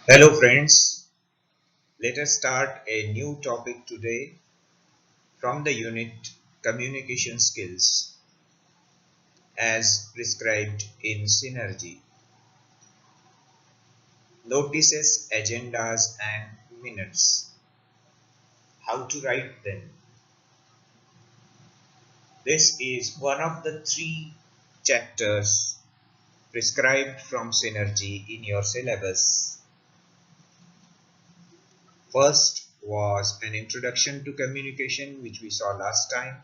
Hello friends, let us start a new topic today from the unit Communication Skills as prescribed in Synergy. Notices, agendas and minutes. How to write them. This is one of the three chapters prescribed from Synergy in your syllabus. First was an introduction to communication which we saw last time.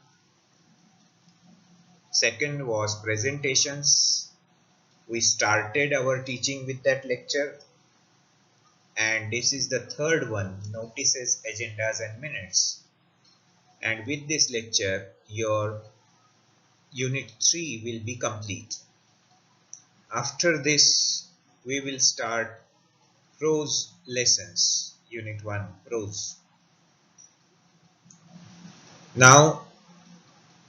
Second was presentations. We started our teaching with that lecture, and this is the third one, notices, agendas and minutes. And with this lecture your unit 3 will be complete. After this we will start prose lessons, unit 1 prose. Now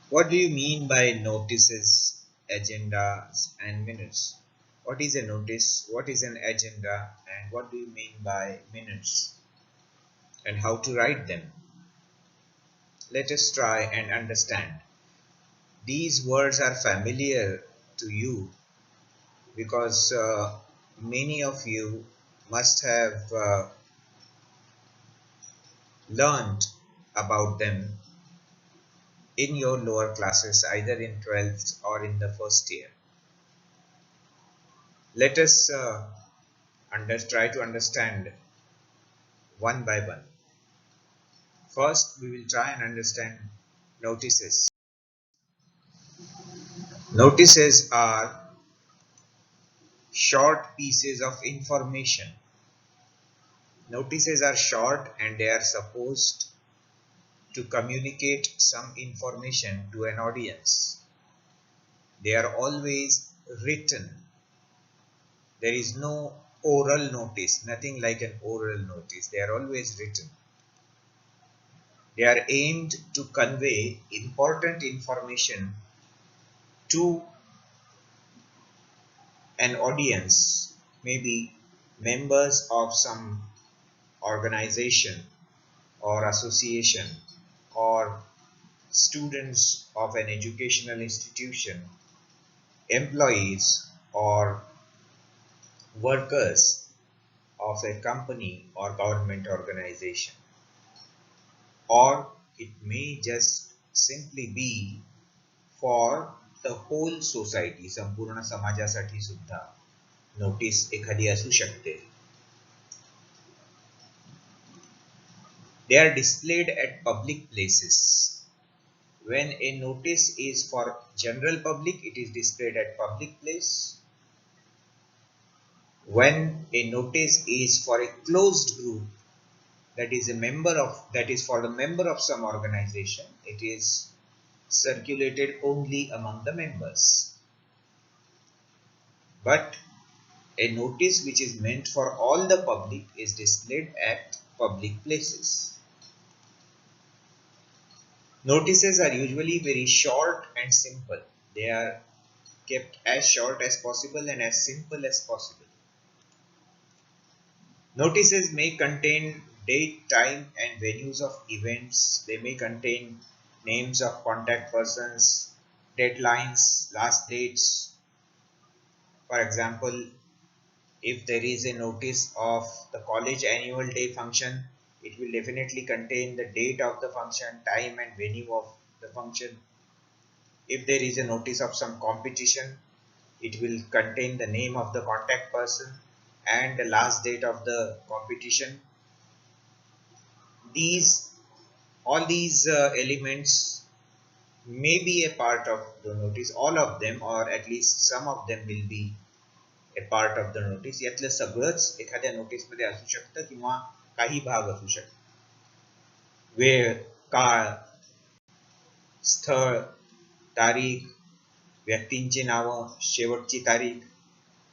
what do you mean by notices, agendas and minutes? What is a notice, what is an agenda, and what do you mean by minutes, and how to write them? Let us try and understand. These words are familiar to you because many of you must have learned about them in your lower classes, either in 12th or in the first year. Let us try to understand one by one. First, we will try and understand notices. Notices are short pieces of information. Notices are short and they are supposed to communicate some information to an audience. They are always written. There is no oral notice, nothing like an oral notice. They are always written. They are aimed to convey important information to an audience, maybe members of some organization or association or students of an educational institution, employees or workers of a company or government organization, or it may just simply be for the whole society, संपूर्ण समाजासाठी सुद्धा notice एखादी असू शकते. They are displayed at public places. When a notice is for general public, it is displayed at public place. When a notice is for a closed group, that is for the member of some organization, it is circulated only among the members. But a notice which is meant for all the public is displayed at public places. Notices are usually very short and simple. They are kept as short as possible and as simple as possible. Notices may contain date, time and venues of events. They may contain names of contact persons, deadlines, last dates. For example, if there is a notice of the college annual day function, it will definitely contain the date of the function, time and venue of the function. If there is a notice of some competition, it will contain the name of the contact person and the last date of the competition. All these elements may be a part of the notice. All of them, or at least some of them, will be a part of the notice. यातलं सगळंच एखाद्या notice मध्ये असू शकतं किंवा काही भाग असू शकतो. वेळ, काळ, स्थळ, तारीख, व्यक्तींची नावं, शेवटची तारीख,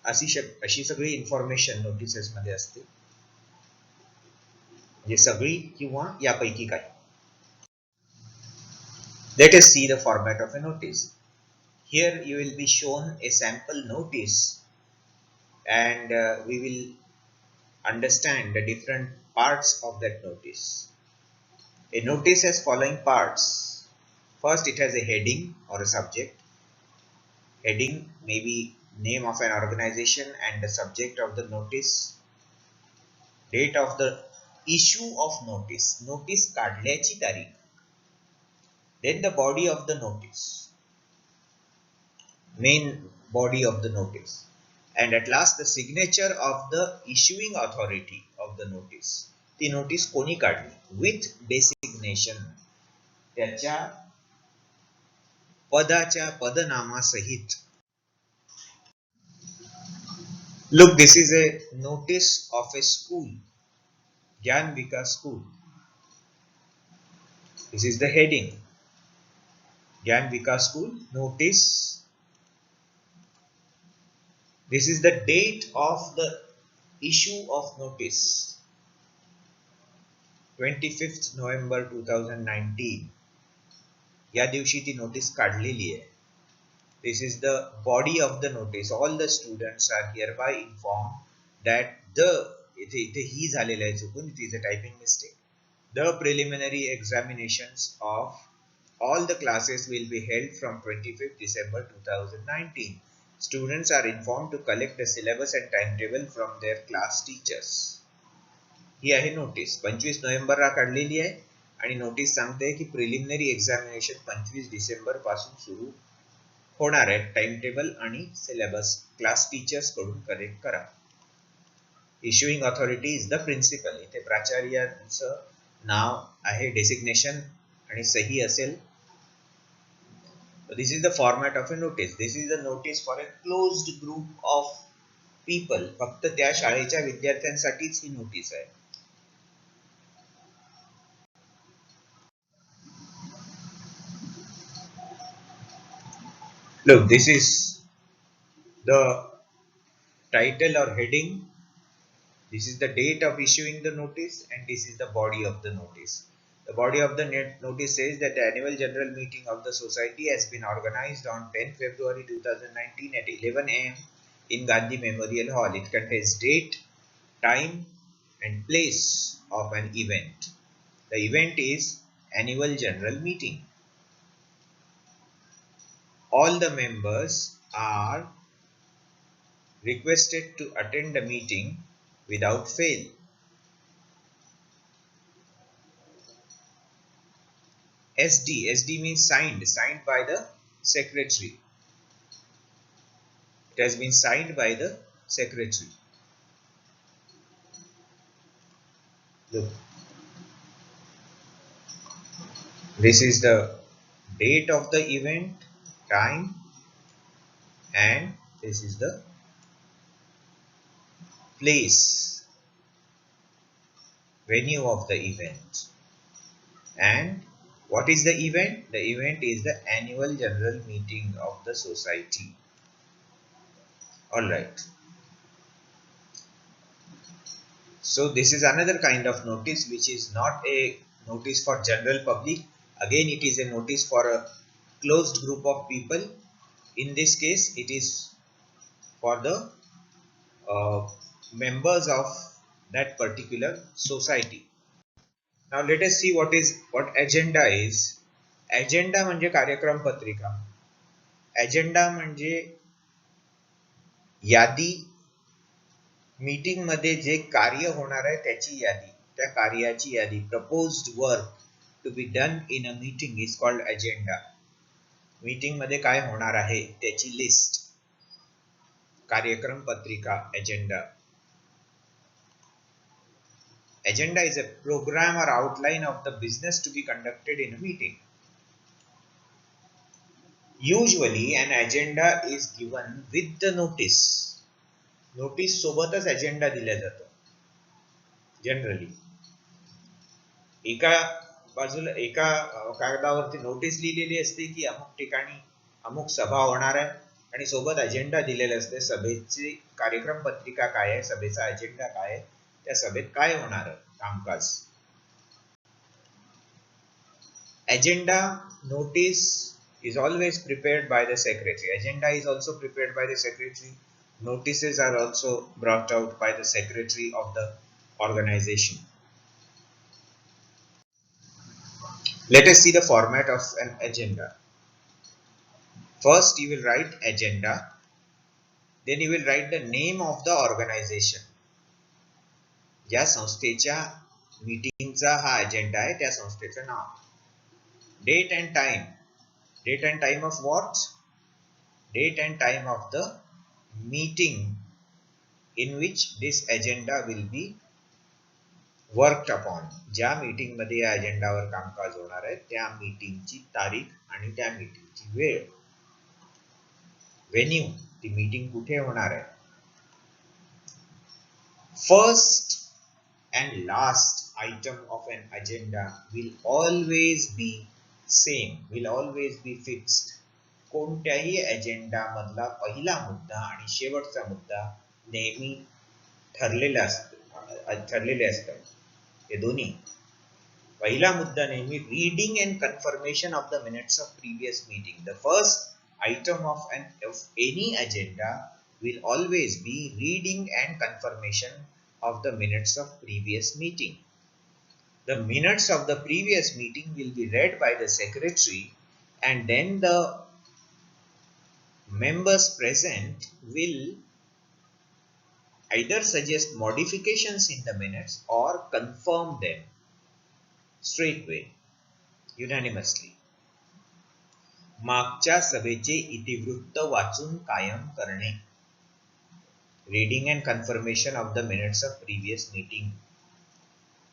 अशी सगळी इन्फॉर्मेशन नोटिसेस मध्ये असते. म्हणजे सगळी किंवा यापैकी काही. Let us see the format of a notice. Here you will be shown a sample notice and we will understand the different parts of that notice. A notice has following parts. First, it has a heading or a subject. Heading may be name of an organization and the subject of the notice. Date of the issue of notice. Notice काढल्याची तारीख. Then the body of the notice. Main body of the notice. And at last the signature of the issuing authority of the notice. ती notice कोणी काढली with designation. त्याच्या पदाच्या पदनामासहित. Look, this is a notice of a school. Gyan Vikas School. This is the heading. Gyan Vikas School notice. This is the date of the issue of notice. 25th November 2019. या दिवशी ती notice काढलेली आहे. This is the body of the notice. All the students are hereby informed that इथे ही झालेलं आहे चुकून, it is a typing mistake. The preliminary examinations of all the classes will be held from 25th December 2019. Students are informed to collect the syllabus and timetable from their class teachers. ही आहे notice 25 नोव्हेंबरला काढलेली आहे आणि notice सांगते की preliminary examination 25 December पासून सुरू होणार आहे. टाइम टेबल आणि सिलेबस क्लास टीचर्स कडून कलेक्ट करा. Issuing authority is the principal. इथे प्राचार्याचं नाव आहे, डेसिग्नेशन आणि सही असेल. This is the format of a notice. This is a notice for a closed group of people. फक्त त्या शाळेच्या विद्यार्थ्यांसाठीच ही नोटीस आहे. Look, this is the title or heading. This is the date of issuing the notice and this is the body of the notice. The body of the notice says that the annual general meeting of the society has been organized on 10 February 2019 at 11 am in Gandhi Memorial Hall. It contains date, time and place of an event. The event is annual general meeting. All the members are requested to attend the meeting without fail. SD means signed by the secretary. It has been signed by the secretary. Look, this is the date of the event, time, and this is the place, venue of the event. And what is the event? The event is the annual general meeting of the society. Alright. So this is another kind of notice which is not a notice for general public. Again, it is a notice for a closed group of people. In this case, it is for the members of that particular society. Now let us see what agenda is. Agenda म्हणजे कार्यक्रम पत्रिका. Agenda म्हणजे यादी. Meeting मध्ये जे कार्य होणार आहे त्याची यादी, त्या कार्याची यादी. Proposed work to be done in a meeting is called agenda. Meeting मध्ये काय होणार आहे त्याची लिस्ट. कार्यक्रम पत्रिका, agenda. Agenda is a program or outline of the business to be conducted in a meeting. Usually an agenda is given with the notice. Notice सोबतच agenda दिला जातो. Generally. एका बाजूला एका कागदावरती नोटीस लिहिलेली असते की अमुक ठिकाणी अमुक सभा होणार आहे आणि सोबत अजेंडा दिलेला असते. सभेची कार्यक्रम पत्रिका काय आहे, सभेचा अजेंडा काय आहे, त्या सभेत काय होणार कामकाज. Agenda notice is always prepared by the secretary. Agenda is also prepared by the secretary. Notices are also brought out by the secretary of the organization. Let us see the format of an agenda. First, you will write agenda. Then you will write the name of the organization. ज्या संस्थेच्या मीटिंगचा हा agenda आहे त्या संस्थेचं नाव. Date and time. Date and time of what? Date and time of the meeting in which this agenda will be worked upon. ज्या meeting मध्ये या अजेंडावर कामकाज होणार आहे त्या मीटिंगची तारीख आणि त्या मीटिंगची वेळ. व्हेन्यू, ती मीटिंग कुठे होणार आहे. First and last item of an agenda will always be same, will always be fixed. कोणत्याही अजेंडा मधला पहिला मुद्दा आणि शेवटचा मुद्दा नेहमी ठरलेले असतात. हे दोन्ही. पहिला मुद्दा नेहमी reading and confirmation of the minutes of previous meeting. The first item of any agenda will always be reading and confirmation of the minutes of previous meeting. The minutes of the previous meeting will be read by the secretary, and then the members present will either suggest modifications in the minutes or confirm them straightway, unanimously. मागच्या सभेचे इतिवृत्त वाचून कायम करणे. Reading and confirmation of the minutes of previous meeting.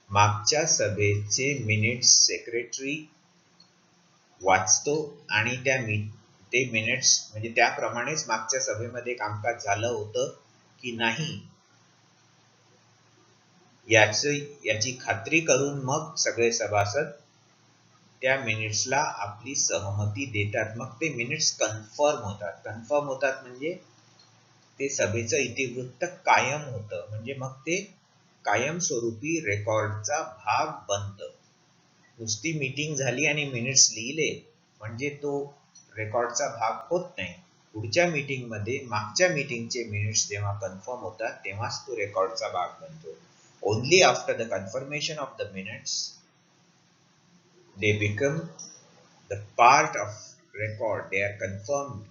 मागच्या सभेचे minutes secretary वाचतो आणि ते मिनिट्स म्हणजे त्याप्रमाणेच मागच्या सभेमध्ये कामकाज झालं होतं की नाही याची खात्री करून मग सगळे सभासद त्या मिनिट्सला आपली सहमती देतात. मग ते मिनिट्स कन्फर्म होतात म्हणजे ते सभेचं इतिवृत्त कायम होतं, म्हणजे मग ते कायमस्वरूपी रेकॉर्डचा भाग बनतं. नुसती मीटिंग झाली आणि मिनिट्स लिहिले म्हणजे तो रेकॉर्डचा भाग होत नाही. पुढच्या मीटिंग मध्ये मागच्या मीटिंगचे मिनिट्स जेव्हा कन्फर्म होतात तेव्हाच तो रेकॉर्डचा भाग बनतो. Only after the confirmation of the minutes they become the part of record. They are confirmed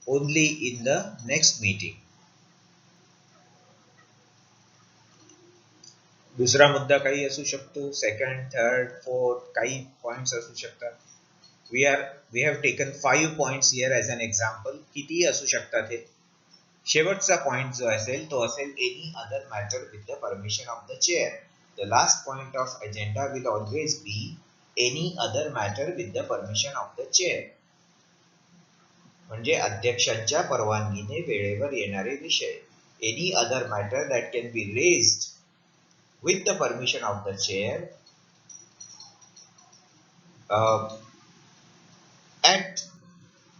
only in the next meeting. दुसरा मुद्दा काही असू शकतो. सेकंड, थर्ड, फोर्थ काही पॉइंट्स असू शकतात. we have taken 5 points here as an example. किती असू शकतात हे. शेवटचा पॉइंट जो असेल तो असेल any other matter with the permission of the chair. The last point of agenda will always be any other matter with the permission of the chair. म्हणजे अध्यक्षांच्या परवानगीने वेळेवर येणारे विषय. Any other matter that can be raised with the permission of the chair at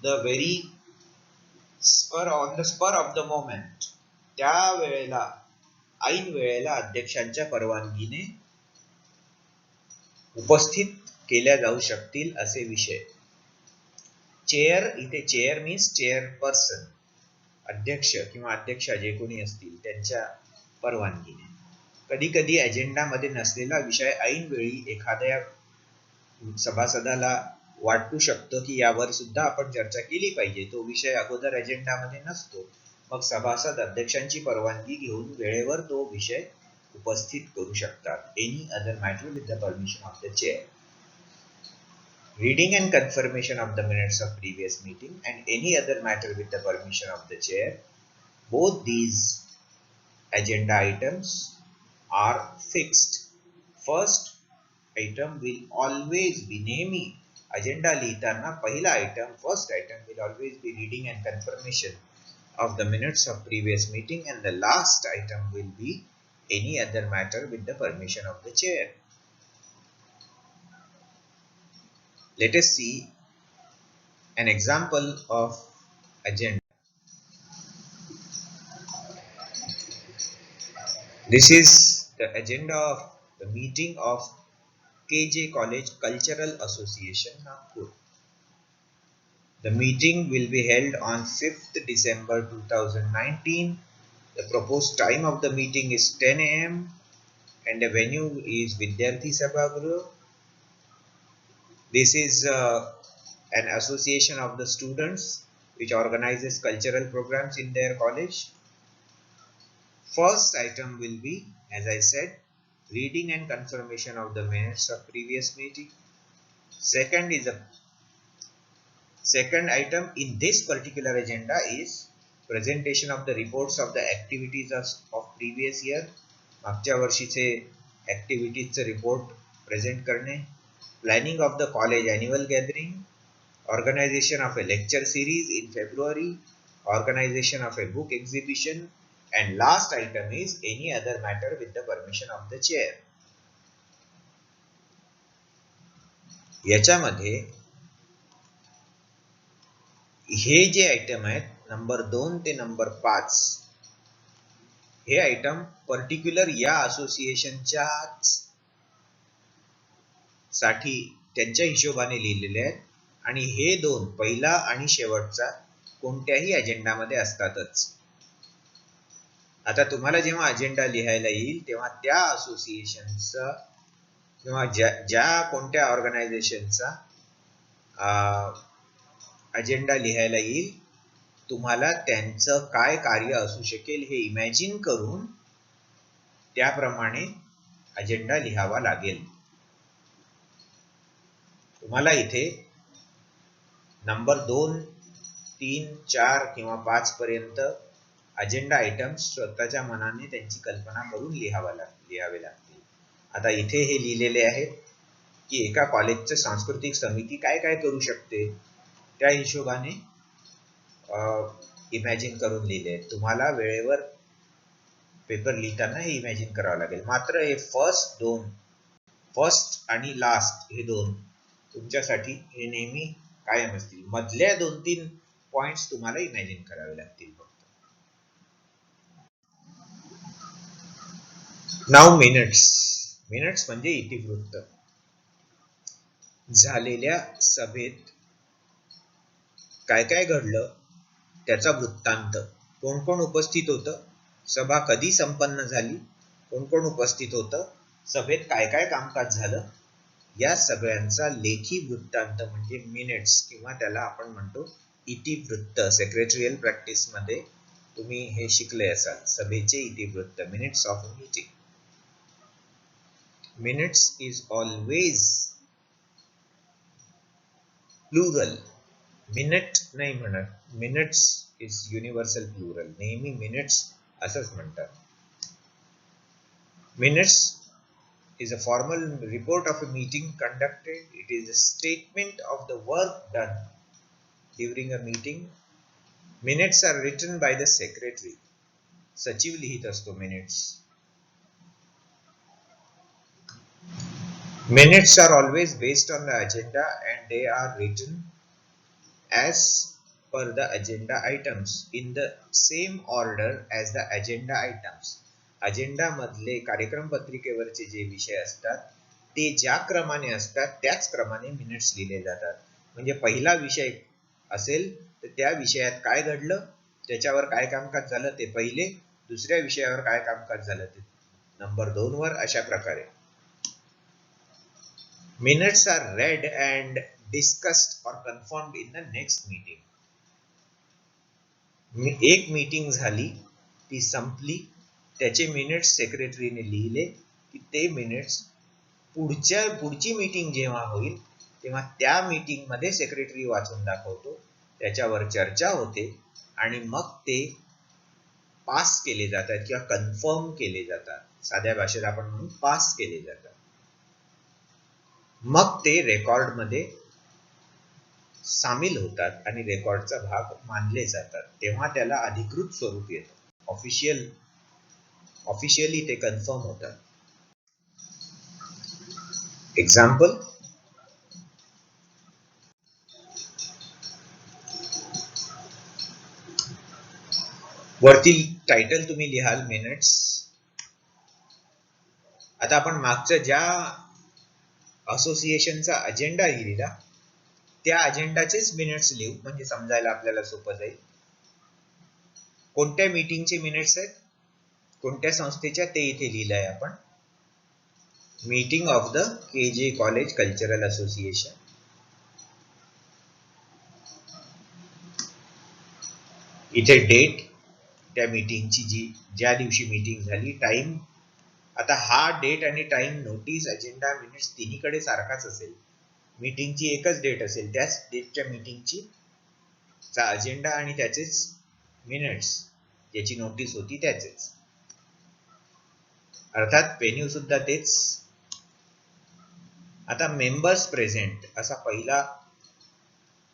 the very on the spur of the moment. त्या वेळेला ऐन वेळेला अध्यक्षांच्या परवानगीने उपस्थित केल्या जाऊ शकतील असे विषय. चेअर, इथे चेअर मीन्स चेअरपर्सन, अध्यक्ष किंवा अध्यक्षा जे कोणी असतील त्यांच्या परवानगीने. कधी कधी अजेंडामध्ये नसलेला विषय ऐन वेळी एखाद्या सभासदाला वाटू शकतो की यावर सुद्धा आपण चर्चा केली पाहिजे. तो विषय अगोदर अजेंडामध्ये नसतो. मग सभासद अध्यक्षांची परवानगी घेऊन वेळेवर तो विषय उपस्थित करू शकतात. Any other matter with the permission of the chair. Reading and confirmation of the minutes of previous meeting and any other matter with the permission of the chair. Both these agenda items are fixed. First item will always be नेहमी agenda लिहिताना पहिला item, first item will always be reading and confirmation of the minutes of previous meeting, and the last item will be any other matter with the permission of the chair. Let us see an example of agenda. This is the agenda of the meeting of KJ College Cultural Association, Nagpur. The meeting will be held on 5th December 2019. The proposed time of the meeting is 10 a.m. and the venue is Vidyarthi Sabhagruh. This is an association of the students which organizes cultural programs in their college. First item will be, as I said, reading and confirmation of the minutes of previous meeting. Second item in this particular agenda is presentation of the reports of the activities of previous year. मागच्या वर्षीचे ऍक्टिव्हिटीजचे report present करणे. Planning of the college annual gathering, organization of a lecture series in February, organization of a book exhibition, and last item is any other matter with the permission of the chair. याच्यामध्ये हे जे item आहेत number 2 ते number 5 हे item particular या असोसिएशनच्या साठी त्यांच्या हिशोबाने लिहिलेले आहेत आणि हे दोन पहिला आणि शेवटचा कोणत्याही अजेंडामध्ये असतातच. आता तुम्हाला जेव्हा अजेंडा लिहायला येईल तेव्हा त्या असोसिएशनचा किंवा ज्या कोणत्या ऑर्गनायझेशनचा अजेंडा लिहायला येईल तुम्हाला त्यांचं काय कार्य असू शकेल हे इमॅजिन करून त्याप्रमाणे अजेंडा लिहावा लागेल. तुम्हाला इथे नंबर 2, 3, 4 किंवा 5 पर्यंत अजेंडा आयटम्स स्वतःच्या मनाने त्यांची कल्पना करून लिहावे लागतील. आता इथे हे लिहिलेले आहे की एका कॉलेजचं सांस्कृतिक समिती काय काय करू शकते त्या हिशोबाने इमॅजिन करून लिहिले. तुम्हाला वेळेवर पेपर लिहिताना हे इमॅजिन करावं लागेल. मात्र हे फर्स्ट आणि लास्ट हे दोन तुमच्यासाठी हे नेहमी कायम असतील. मधल्या 2-3 पॉइंट्स तुम्हाला इमॅजिन करावे लागतील फक्त. नाव मिनिट्स म्हणजे इतिवृत्त. झालेल्या सभेत काय काय घडलं त्याचा वृत्तांत. कोण कोण उपस्थित होतं, सभा कधी संपन्न झाली, कोण कोण उपस्थित होतं, सभेत काय काय कामकाज झालं, या सगळ्यांचा लेखी वृत्तांत म्हणजे मिनिट्स किंवा त्याला आपण म्हणतो इतिवृत्त. सेक्रेटरियल प्रॅक्टिस मध्ये तुम्ही हे शिकले असाल. सभेचे इतिवृत्त, minutes of meeting. Minutes is always plural. Minute नाही म्हणत, मिनिट्स इज युनिव्हर्सल प्लुरल. नेहमी मिनिट्स असंच म्हणतात. Minutes is a formal report of a meeting conducted. It is a statement of the work done during a meeting. Minutes are written by the secretary. सचिव लिहित असतो minutes. Minutes are always based on the agenda and they are written as per the agenda items in the same order as the agenda items. Agenda मधले कार्यक्रम पत्रिकेवरचे जे विषय असतात ते ज्या क्रमाने असतात त्याच क्रमाने मिनिट्स लिहिले जातात. म्हणजे पहिला विषय असेल तर त्या विषयात काय घडलं, त्याच्यावर काय कामकाज झालं ते पहिले, दुसऱ्या विषयावर काय कामकाज झालं ते नंबर 2 वर, अशा प्रकारे. Minutes are read and discussed और confirmed in the next meeting. एक मीटिंग झाली, ती संपली, त्याचे मिनिट्स सेक्रेटरीने लिहिले की ते मिनिट्स पुढची मीटिंग जेव्हा होईल तेव्हा त्या मीटिंग मध्ये सेक्रेटरी वाचून दाखवतो, त्याच्यावर चर्चा होते आणि मग ते पास केले जातात किंवा कन्फर्म केले जातात. साध्या भाषेत आपण म्हणून पास केले जातात. मग ते रेकॉर्ड मध्ये सामील होतात आणि रेकॉर्डचा भाग मानले जातात. तेव्हा त्याला अधिकृत स्वरूप येतं. ऑफिशियली ते कन्फर्म होतात. एक्झाम्पल, वरती टायटल तुम्ही लिहाल मिनिट्स. आता आपण मागच्या ज्या असोसिएशनचा अजेंडा लिहिला त्या अजेंडाचेच मिनिट्स लिहू, म्हणजे समजायला आपल्याला सोपं जाईल. कोणत्या मीटिंगचे मिनिट्स आहेत, कोणत्या संस्थेच्या, ते इथे लिहिलंय आपण. Meeting of the KJ college cultural association. इथे डेट त्या मीटिंगची, ज्या दिवशी मीटिंग झाली, टाइम. आता हा डेट आणि टाइम, नोटीस, अजेंडा, मिनिट्स तिन्हीकडे सारखाच असेल. मीटिंगची एकच डेट असेल, त्याच डेटच्या मीटिंगची चा अजेंडा आणि त्याचेच मिनिट्स, ज्याची नोटीस होती त्याचेच. अर्थात व्हेन्यू सुद्धा तेच. आता मेंबर्स प्रेझेंट असा पहिला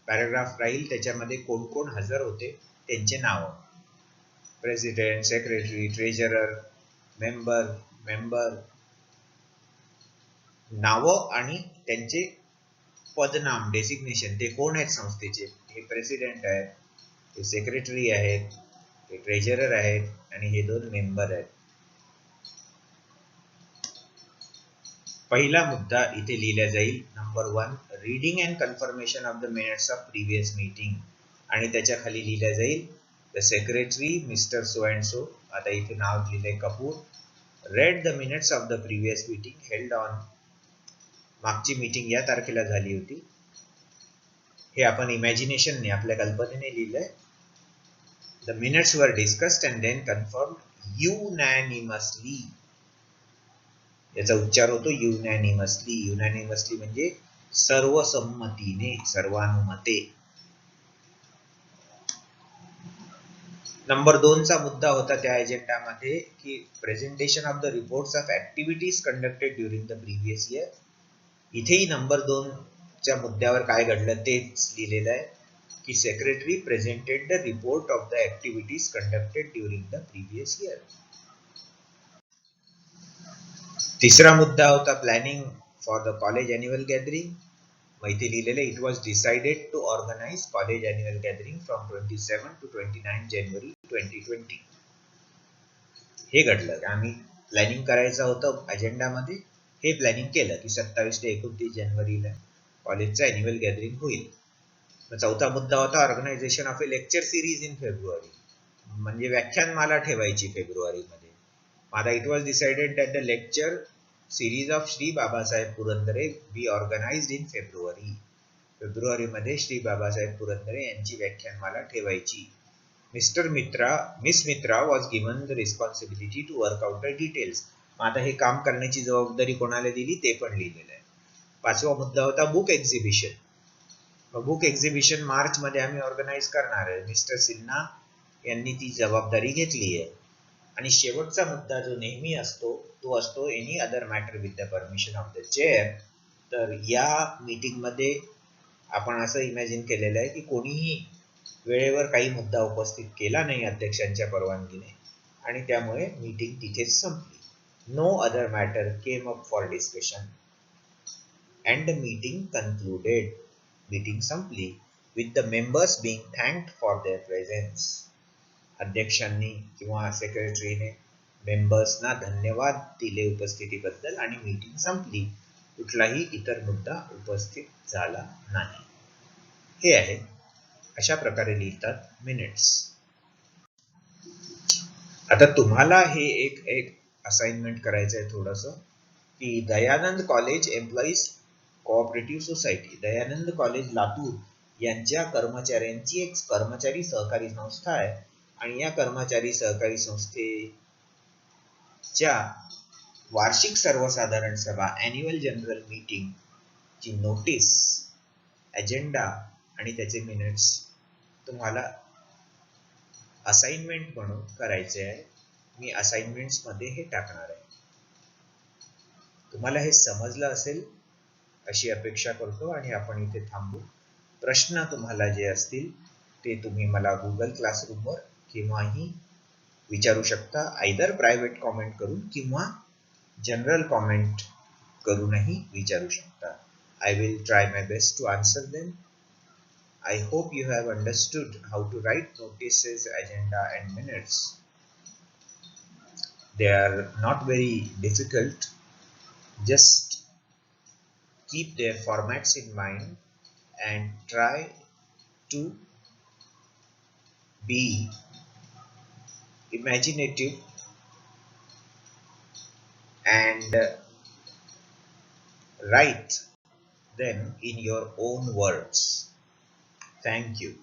पॅराग्राफ राहील. त्याच्यामध्ये कोण कोण हजर होते त्यांचे नाव, प्रेसिडेंट, सेक्रेटरी, ट्रेजरर, मेंबर, नावं आणि त्यांचे पदनाम, डेसिग्नेशन, ते कोण आहेत संस्थेचे. हे प्रेसिडेंट आहेत, हे सेक्रेटरी आहेत, हे ट्रेजरर आहेत आणि हे 2 मेंबर आहेत. पहिला मुद्दा इथे लिहिला जाईल. Number 1, reading and confirmation of the minutes of previous meeting. आणि त्याच्या खाली लिहिला जाईल the secretary mister so and so, आता इथे नाव लिहिलंय Kapoor, read the minutes of the previous meeting held on, मागची मीटिंग या तारखेला झाली होती. हे आपण इमॅजिनेशनने, आपल्या कल्पनेने लिहिलंय. The minutes were discussed and then confirmed unanimously. याचा उच्चार होतो युनॅनिमसली. युनॅनिमसली म्हणजे सर्वसंमतीने, सर्वानुमते. नंबर 2 चा मुद्दा होता त्या एजेंडामध्ये की presentation of the reports of activities conducted during the previous year. इथेही नंबर 2 च्या मुद्द्यावर काय घडलं तेच लिहिलेलं आहे की secretary presented the report of the activities conducted during the previous year. तिसरा मुद्दा होता planning for the college annual gathering. माहिती लिहिलेलं, it was decided to organize college annual gathering from 27 to 29 जानेवारी 2020. हे घडलं, आम्ही प्लॅनिंग करायचं होतं अजेंडामध्ये. हे प्लॅनिंग केलं की 27 ते 29 जानेवारीला कॉलेजचं अॅन्युअल गॅदरिंग होईल. चौथा मुद्दा होता organisation of a lecture series in February, म्हणजे व्याख्यानमाला ठेवायची फेब्रुवारीमध्ये. आता it was decided that the lecture series of Shri Babasaheb Purandare be organised in February. फेब्रुवारीमध्ये श्री बाबासाहेब पुरंदरे यांची व्याख्यानमाला ठेवायची. Miss Mitra was given the responsibility to work out the details. आता हे काम करण्याची जबाबदारी कोणाला दिली ते पण लिहिलेलं आहे. पाचवा मुद्दा होता बुक एक्झिबिशन. बुक एक्झिबिशन मार्च मध्ये आम्ही ऑर्गनाइज करणार आहे. मिस्टर सिन्हा यांनी ती जबाबदारी घेतली आहे. आणि शेवटचा मुद्दा जो नेहमी असतो तो असतो any other matter with the permission of the chair. तर या मीटिंग मध्ये आपण असं इमॅजिन केलेलं आहे की कोणीही वेळेवर काही मुद्दा उपस्थित केला नाही अध्यक्षांच्या परवानगीने आणि त्यामुळे मीटिंग तिथेच संपली. No other matter came up for discussion and the meeting concluded. Meeting संपली with the members being thanked for their presence. अध्यक्षांनी किंवा सेक्रेटरीने मेंबर्सना धन्यवाद दिले उपस्थितीबद्दल आणि मीटिंग संपली. कुठलाही इतर मुद्दा उपस्थित झाला नाही. हे आहे, अशा प्रकारे लिहितात मिनिट्स. आता तुम्हाला हे एक असाइनमेंट करायचं आहे थोडंसं की Dayanand college employees cooperative society, Dayanand college Latur यांच्या कर्मचाऱ्यांची एक कर्मचारी सहकारी संस्था आहे आणि या कर्मचारी सहकारी संस्थेच्या वार्षिक सर्वसाधारण सभा अॅन्युअल जनरल मीटिंग ची नोटीस, अजेंडा आणि त्याचे मिनिट्स तुम्हाला असाइनमेंट म्हणून करायचे आहे. मी असाइनमेंट्स मध्ये हे टाकणार आहे. तुम्हाला हे समजलं असेल अशी अपेक्षा करतो आणि आपण इथे थांबू. प्रश्न तुम्हाला जे असतील ते तुम्ही मला गुगल क्लासरूमवर केव्हाही विचारू शकता, आयदर प्रायव्हेट कॉमेंट करून किंवा जनरल कॉमेंट करूनही विचारू शकता. I will try my best to answer them. I hope you have understood how to write notices, agenda and minutes. They are not very difficult. Just keep their formats in mind and try to be imaginative and write them in your own words. Thank you.